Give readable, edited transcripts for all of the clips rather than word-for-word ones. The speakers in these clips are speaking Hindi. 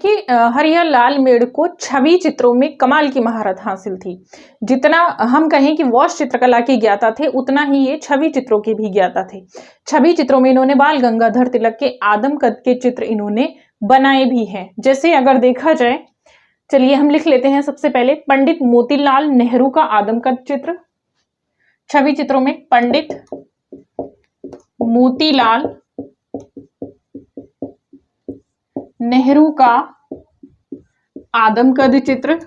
कि हरिहर लाल मेड़ को छवि चित्रों में कमाल की महारत हासिल थी। जितना हम कहें कि वॉश चित्रकला के ज्ञाता थे, उतना ही ये छवि चित्रों के भी ज्ञाता थे। छवि चित्रों में इन्होंने बाल गंगाधर तिलक के आदम कद के चित्र इन्होंने बनाए भी हैं। जैसे अगर देखा जाए, चलिए हम लिख लेते हैं सबसे पहले पंडित मोतीलाल नेहरू का आदम कद चित्र। छवि चित्रों में पंडित मोतीलाल नेहरू का आदम कद चित्र।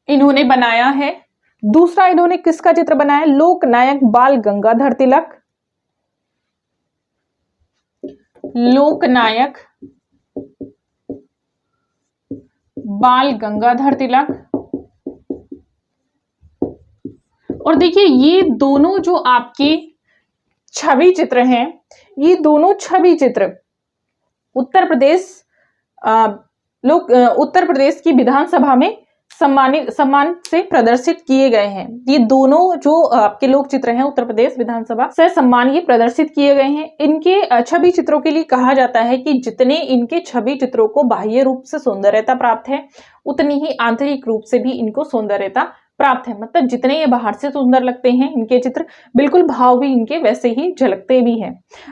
इन्होंने बनाया है। दूसरा इन्होंने किसका चित्र बनाया? लोकनायक बाल गंगाधर तिलक। लोकनायक बाल गंगाधर तिलक। और देखिए ये दोनों जो आपके छवि चित्र हैं, ये दोनों छवि चित्र उत्तर प्रदेश की विधानसभा में सम्मान से प्रदर्शित किए गए हैं। ये दोनों जो आपके लोक चित्र हैं उत्तर प्रदेश विधानसभा से सम्मान ये प्रदर्शित किए गए हैं। इनके छवि चित्रों के लिए कहा जाता है कि जितने इनके छवि चित्रों को बाह्य रूप से सौंदर्यता प्राप्त है, उतनी ही आंतरिक रूप से भी इनको सौंदर्यता प्राप्त है। मतलब जितने ये बाहर से सुंदर लगते हैं इनके चित्र, बिल्कुल भाव भी इनके वैसे ही झलकते भी हैं।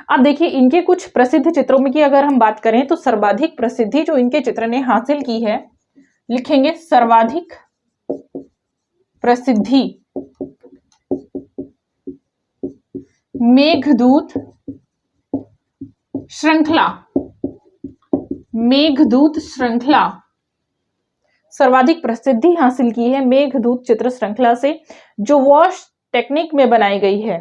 अब देखिए इनके कुछ प्रसिद्ध चित्रों में की अगर हम बात करें तो सर्वाधिक प्रसिद्धि जो इनके चित्र ने हासिल की है, लिखेंगे सर्वाधिक प्रसिद्धि मेघदूत श्रृंखला। मेघदूत श्रृंखला सर्वाधिक प्रसिद्धि हासिल की है मेघदूत चित्र श्रृंखला से, जो वॉश टेक्निक में बनाई गई है।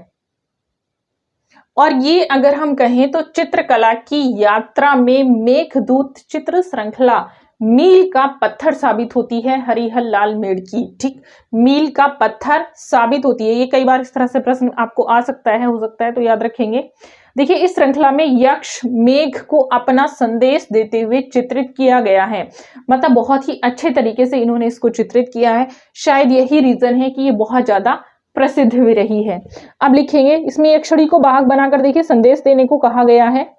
और ये अगर हम कहें तो चित्रकला की यात्रा में मेघदूत चित्र श्रृंखला मील का पत्थर साबित होती है हरिहर लाल मेड़ की। ठीक, मील का पत्थर साबित होती है। ये कई बार इस तरह से प्रश्न आपको आ सकता है, हो सकता है, तो याद रखेंगे। देखिए इस श्रृंखला में यक्ष मेघ को अपना संदेश देते हुए चित्रित किया गया है। मतलब बहुत ही अच्छे तरीके से इन्होंने इसको चित्रित किया है। शायद यही रीजन है कि ये बहुत ज्यादा प्रसिद्ध भी रही है। अब लिखेंगे इसमें यक्षिणी को वाहक बनाकर देखिए संदेश देने को कहा गया है,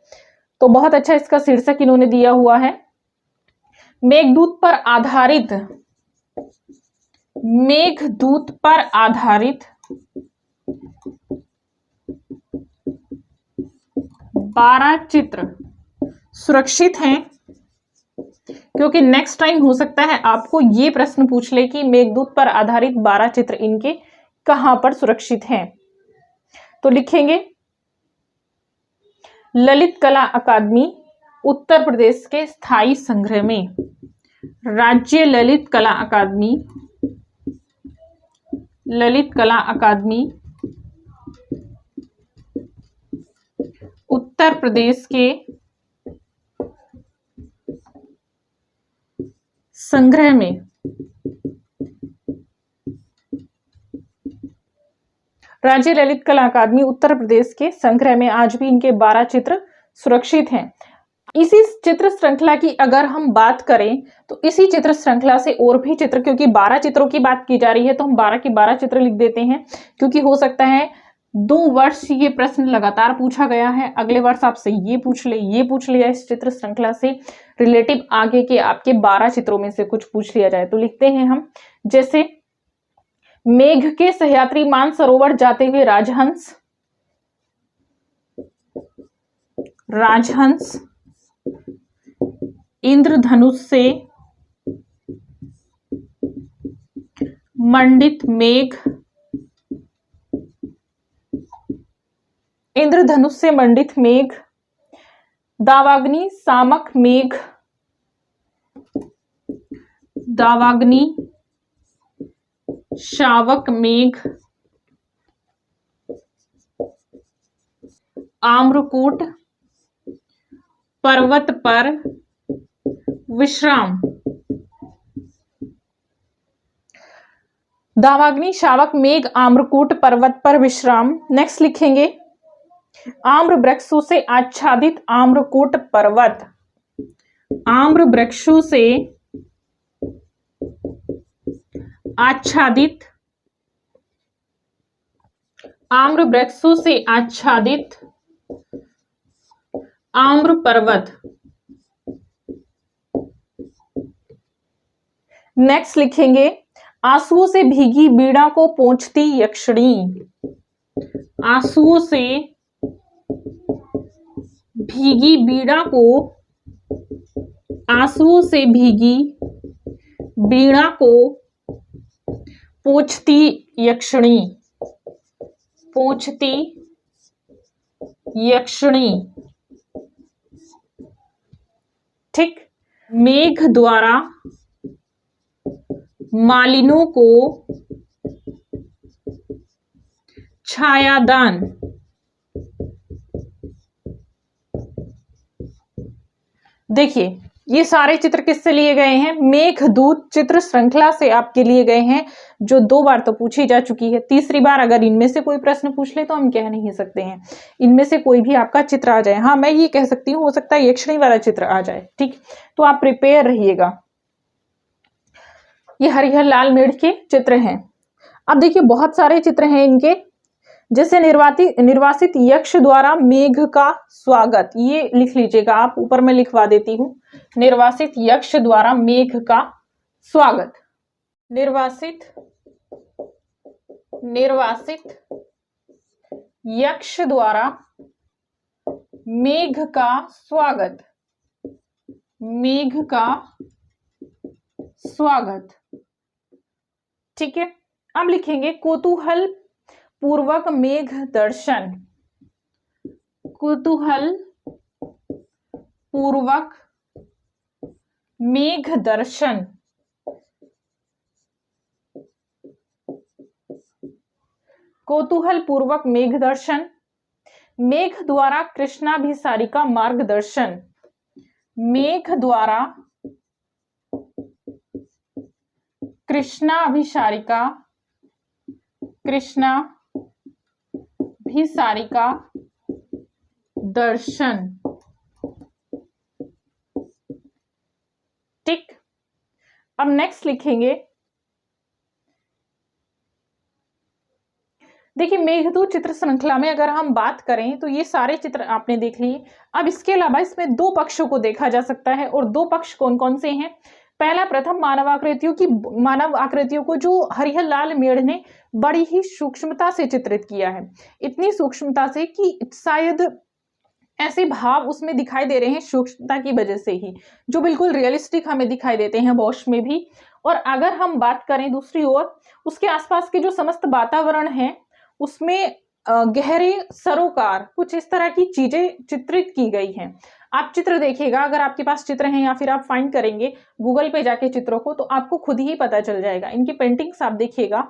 तो बहुत अच्छा इसका शीर्षक इन्होंने दिया हुआ है मेघदूत पर आधारित। मेघदूत पर आधारित 12 चित्र सुरक्षित हैं, क्योंकि नेक्स्ट टाइम हो सकता है आपको ये प्रश्न पूछ ले कि मेघदूत पर आधारित 12 चित्र इनके कहां पर सुरक्षित हैं। तो लिखेंगे ललित कला अकादमी उत्तर प्रदेश के स्थायी संग्रह में। राज्य ललित कला अकादमी, ललित कला अकादमी उत्तर प्रदेश के संग्रह में। राज्य ललित कला अकादमी उत्तर प्रदेश के संग्रह में आज भी इनके 12 चित्र सुरक्षित हैं। इसी चित्र श्रृंखला की अगर हम बात करें तो इसी चित्र श्रृंखला से और भी चित्र, क्योंकि 12 चित्रों की बात की जा रही है तो हम 12 के 12 चित्र लिख देते हैं, क्योंकि हो सकता है 2 वर्ष ये प्रश्न लगातार पूछा गया है, अगले वर्ष आपसे ये पूछ लिया इस चित्र श्रृंखला से रिलेटिव आगे के आपके 12 चित्रों में से कुछ पूछ लिया जाए। तो लिखते हैं हम, जैसे मेघ के सहयात्री मानसरोवर जाते हुए राजहंस, राजहंस इंद्रधनुष से मंडित मेघ, इंद्रधनुष से मंडित मेघ, दावाग्नि शामक मेघ, दावाग्नि शावक मेघ, आम्रकूट पर्वत पर विश्राम। दावाग्नि शावक मेघ आम्रकूट पर्वत पर विश्राम। नेक्स्ट लिखेंगे आम्र वृक्षों से आच्छादित आम्रकूट पर्वत, आम्र वृक्षों से आच्छादित, आम्र वृक्षों से आच्छादित आम्र पर्वत। नेक्स्ट लिखेंगे आंसुओं से भीगी बीड़ा को पोंछती यक्षिणी। आंसुओं से भीगी बीड़ा को, आंसुओं से भीगी बीड़ा को पोंछती यक्षिणी, पोंछती यक्षिणी। ठीक। मेघ द्वारा मालिनों को छायादान। देखिए ये सारे चित्र किससे लिए गए हैं? मेघदूत चित्र श्रृंखला से आपके लिए गए हैं, जो 2 बार तो पूछी जा चुकी है। तीसरी बार अगर इनमें से कोई प्रश्न पूछ ले तो हम कह नहीं सकते हैं, इनमें से कोई भी आपका चित्र आ जाए। हाँ मैं ये कह सकती हूँ, हो सकता है यक्षिणी वाला चित्र आ जाए। ठीक, तो आप प्रिपेयर रहिएगा। ये हरिहर लाल मेढ़ के चित्र हैं। अब देखिए बहुत सारे चित्र हैं इनके, जैसे निर्वासित यक्ष द्वारा मेघ का स्वागत। ये लिख लीजिएगा आप, ऊपर मैं लिखवा देती हूँ। निर्वासित यक्ष द्वारा मेघ का स्वागत। निर्वासित यक्ष द्वारा मेघ का स्वागत, मेघ का स्वागत। ठीक है। अब लिखेंगे कौतूहल पूर्वक मेघ दर्शन। कौतूहल पूर्वक मेघ दर्शन। कौतूहल पूर्वक मेघ दर्शन। मेघ द्वारा कृष्णाभिसारिका मार्गदर्शन। मेघ द्वारा कृष्णाभिसारिका दर्शन। ठीक। अब नेक्स्ट लिखेंगे, देखिए मेघदूत चित्र श्रृंखला में अगर हम बात करें तो ये सारे चित्र आपने देख लिए। अब इसके अलावा इसमें 2 पक्षों को देखा जा सकता है, और 2 पक्ष कौन कौन से हैं? पहला, प्रथम मानव आकृतियों को जो हरिहर लाल मेढ़ ने बड़ी ही सूक्ष्मता से चित्रित किया है। इतनी सूक्ष्मता से कि शायद ऐसे भाव उसमें दिखाई दे रहे हैं सूक्ष्मता की वजह से ही, जो बिल्कुल रियलिस्टिक हमें दिखाई देते हैं वॉश में भी। और अगर हम बात करें दूसरी ओर, उसके आसपास के जो समस्त वातावरण है उसमें गहरे सरोकार, कुछ इस तरह की चीजें चित्रित की गई हैं। आप चित्र देखिएगा, अगर आपके पास चित्र हैं या फिर आप फाइंड करेंगे गूगल पे जाके चित्रों को, तो आपको खुद ही पता चल जाएगा। इनकी पेंटिंग्स आप देखिएगा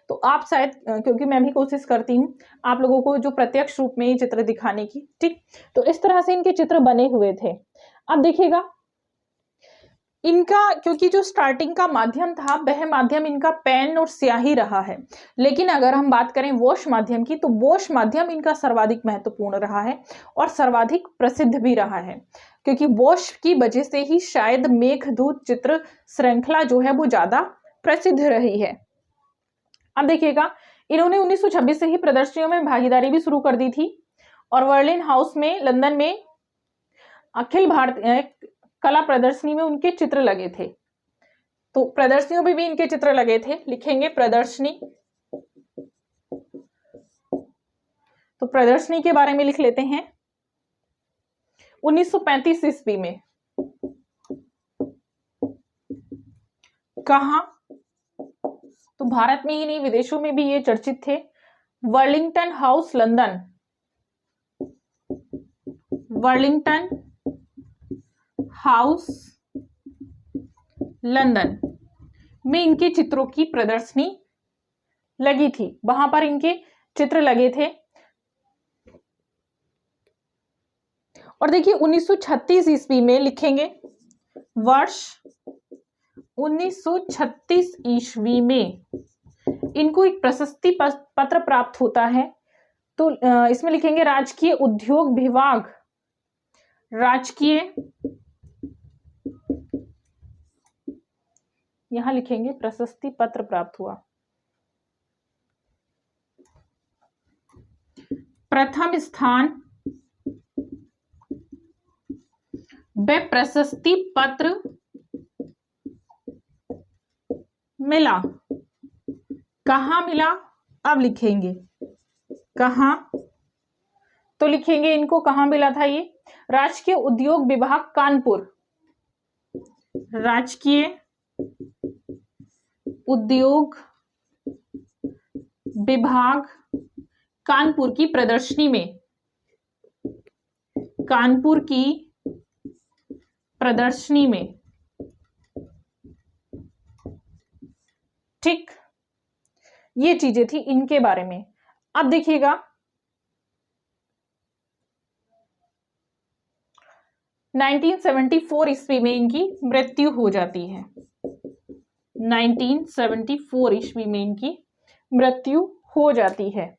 तो आप शायद, क्योंकि मैं भी कोशिश करती हूँ आप लोगों को जो प्रत्यक्ष रूप में ये चित्र दिखाने की। ठीक, तो इस तरह से इनके चित्र बने हुए थे। अब देखिएगा इनका, क्योंकि जो स्टार्टिंग का माध्यम था वह माध्यम इनका पेन और स्याही रहा है, लेकिन अगर हम बात करें वॉश माध्यम की तो वॉश माध्यम इनका सर्वाधिक महत्वपूर्ण रहा है और सर्वाधिक प्रसिद्ध भी रहा है, क्योंकि वॉश की वजह से ही शायद मेघदूत चित्र श्रृंखला जो है वो ज्यादा प्रसिद्ध रही है। अब देखिएगा इन्होंने 1926 से ही प्रदर्शनियों में भागीदारी भी शुरू कर दी थी, और वर्लिन हाउस में लंदन में अखिल भारतीय कला प्रदर्शनी में उनके चित्र लगे थे। तो प्रदर्शनियों में भी इनके चित्र लगे थे। लिखेंगे प्रदर्शनी, तो प्रदर्शनी के बारे में लिख लेते हैं। 1935 ईस्वी में कहा, तो भारत में ही नहीं विदेशों में भी ये चर्चित थे। वर्लिंगटन हाउस लंदन, वर्लिंगटन हाउस लंदन में इनके चित्रों की प्रदर्शनी लगी थी, वहां पर इनके चित्र लगे थे। और देखिए 1936 ईस्वी में लिखेंगे, वर्ष 1936 ईस्वी में इनको एक प्रशस्ति पत्र प्राप्त होता है। तो इसमें लिखेंगे राजकीय उद्योग विभाग, राजकीय, यहां लिखेंगे प्रशस्ति पत्र प्राप्त हुआ। प्रथम स्थान वे प्रशस्ति पत्र मिला। कहाँ मिला? अब लिखेंगे कहाँ, तो लिखेंगे इनको कहाँ मिला था ये, राजकीय उद्योग विभाग कानपुर, राजकीय उद्योग विभाग कानपुर की प्रदर्शनी में, कानपुर की प्रदर्शनी में। ठीक, ये चीजें थी इनके बारे में। अब देखिएगा 1974 ईस्वी में इनकी मृत्यु हो जाती है। 1974 ईस्वी में इनकी मृत्यु हो जाती है।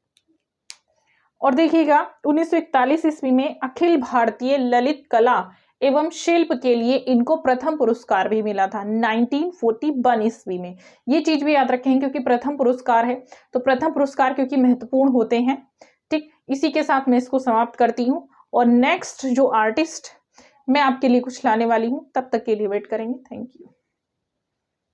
और देखिएगा 1941 ईस्वी में अखिल भारतीय ललित कला एवं शिल्प के लिए इनको प्रथम पुरस्कार भी मिला था 1941 ईस्वी में। ये चीज भी याद रखें क्योंकि प्रथम पुरस्कार है, तो प्रथम पुरस्कार क्योंकि महत्वपूर्ण होते हैं। ठीक, इसी के साथ मैं इसको समाप्त करती हूँ और नेक्स्ट जो आर्टिस्ट मैं आपके लिए कुछ लाने वाली हूँ, तब तक के लिए वेट करेंगे। Thank you.